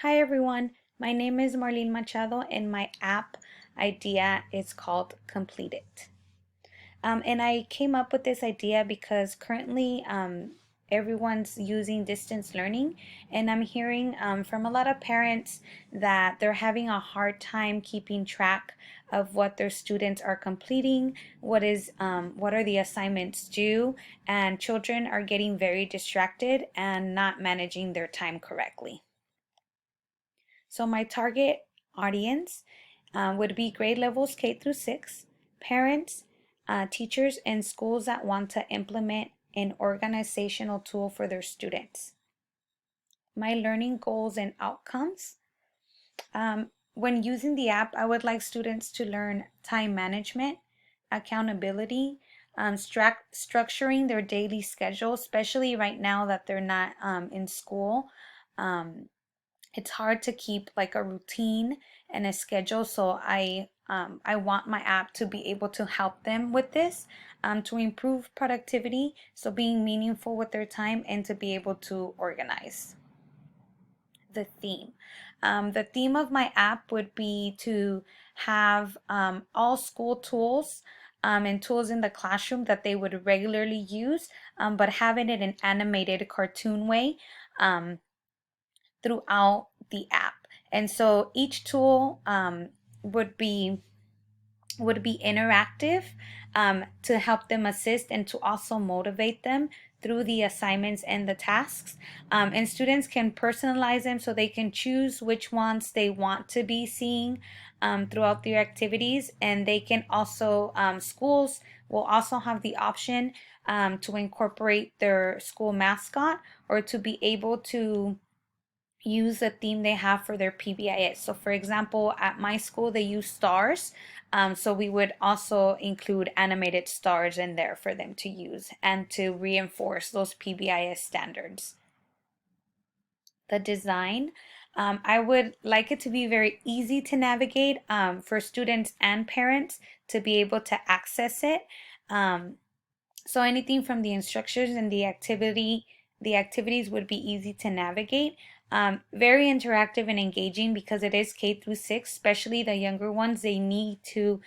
Hi everyone, my name is Marlene Machado and my app idea is called Complete It. And I came up with this idea because currently everyone's using distance learning, and I'm hearing from a lot of parents that they're having a hard time keeping track of what their students are completing, what are the assignments due, and children are getting very distracted and not managing their time correctly. So my target audience would be grade levels K through 6, parents, teachers, and schools that want to implement an organizational tool for their students. My learning goals and outcomes. When using the app, I would like students to learn time management, accountability, structuring their daily schedule, especially right now that they're not in school. Um, it's hard to keep like a routine and a schedule, so I want my app to be able to help them with this, to improve productivity, so being meaningful with their time and to be able to organize. The theme. The theme of my app would be to have all school tools and tools in the classroom that they would regularly use, but have it in an animated cartoon way. Throughout the app. And so each tool would be interactive, to help them assist and to also motivate them through the assignments and the tasks. And students can personalize them so they can choose which ones they want to be seeing throughout their activities. And they can also, schools will also have the option to incorporate their school mascot, or to be able to use the theme they have for their PBIS. So for example, at my school, they use stars. So we would also include animated stars in there for them to use and to reinforce those PBIS standards. The design, I would like it to be very easy to navigate for students and parents to be able to access it. So anything from the instructions and the activities would be easy to navigate. Very interactive and engaging because it is K through 6, especially the younger ones. They need to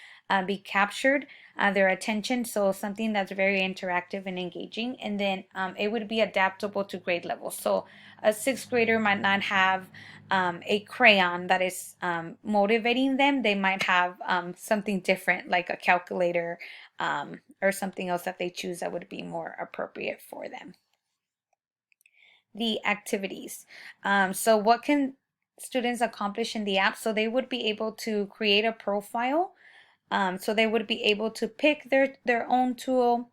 be captured, their attention. So something that's very interactive and engaging. And then it would be adaptable to grade levels. So a sixth grader might not have a crayon that is motivating them. They might have something different like a calculator, or something else that they choose that would be more appropriate for them. The activities. So what can students accomplish in the app? So they would be able to create a profile. So they would be able to pick their own tool,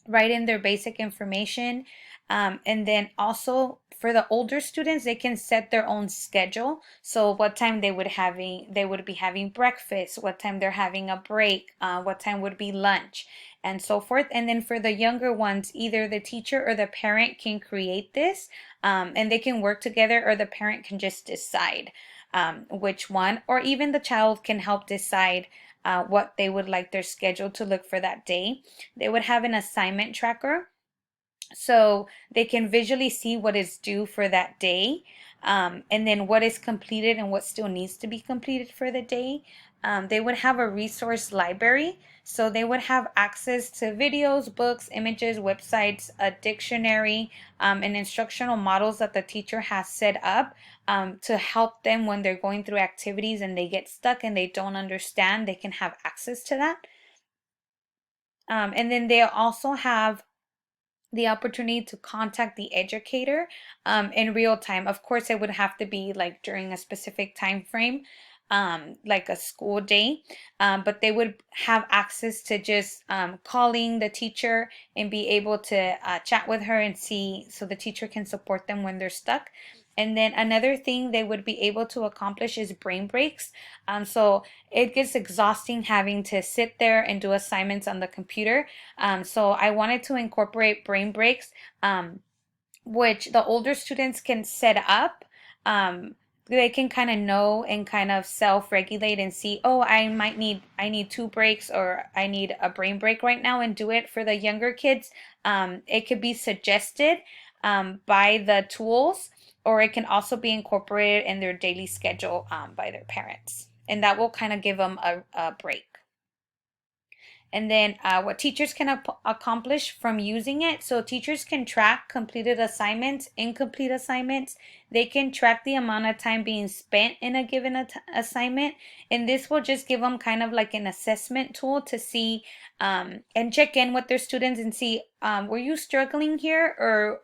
write in their basic information, and then also for the older students, they can set their own schedule. So what time they would be having breakfast, what time they're having a break, what time would be lunch, and so forth. And then for the younger ones, either the teacher or the parent can create this, and they can work together, or the parent can just decide which one, or even the child can help decide what they would like their schedule to look for that day. They would have an assignment tracker, so they can visually see what is due for that day, and then what is completed and what still needs to be completed for the day. They would have a resource library, so they would have access to videos, books, images, websites, a dictionary, and instructional models that the teacher has set up to help them when they're going through activities and they get stuck and they don't understand. They can have access to that. And then they also have the opportunity to contact the educator in real time. Of course, it would have to be like during a specific time frame, like a school day, but they would have access to just calling the teacher and be able to chat with her and see, so the teacher can support them when they're stuck. And then another thing they would be able to accomplish is brain breaks. So it gets exhausting having to sit there and do assignments on the computer. So I wanted to incorporate brain breaks, which the older students can set up. They can kind of know and kind of self-regulate and see, oh, I need two breaks, or I need a brain break right now, and do it. For the younger kids, it could be suggested by the tools. or it can also be incorporated in their daily schedule by their parents. And that will kind of give them a break. And then what teachers can accomplish from using it. So teachers can track completed assignments, incomplete assignments. They can track the amount of time being spent in a given assignment. And this will just give them kind of like an assessment tool to see and check in with their students and see, were you struggling here, or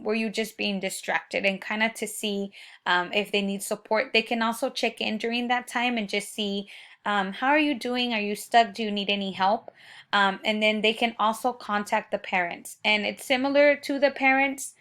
were you just being distracted, and kind of to see if they need support. They can also check in during that time and just see, how are you doing? Are you stuck? Do you need any help? And then they can also contact the parents. And it's similar to the parents.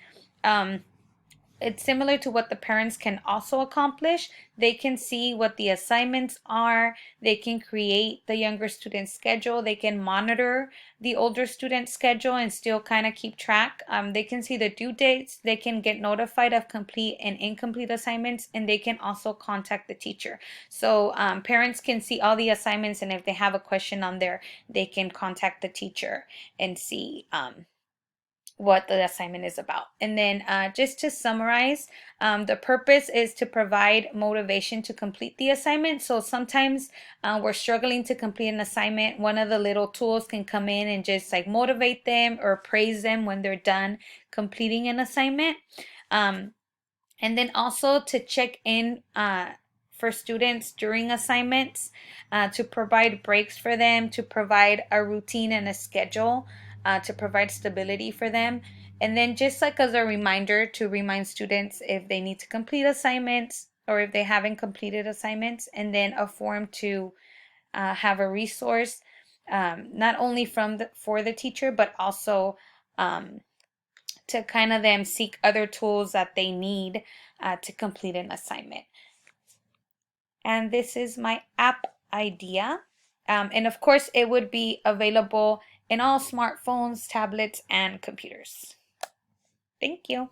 It's similar to what the parents can also accomplish. They can see what the assignments are. They can create the younger student's schedule. They can monitor the older student's schedule and still kind of keep track. They can see the due dates. They can get notified of complete and incomplete assignments, and they can also contact the teacher. So parents can see all the assignments, and if they have a question on there, they can contact the teacher and see what the assignment is about. And then just to summarize, the purpose is to provide motivation to complete the assignment. So sometimes we're struggling to complete an assignment. One of the little tools can come in and just like motivate them or praise them when they're done completing an assignment. And then also to check in for students during assignments, to provide breaks for them, to provide a routine and a schedule, to provide stability for them. And then just like as a reminder, to remind students if they need to complete assignments or if they haven't completed assignments, and then a form to have a resource, not only for the teacher, but also to kind of them seek other tools that they need to complete an assignment. And this is my app idea. And of course, it would be available in all smartphones, tablets, and computers. Thank you.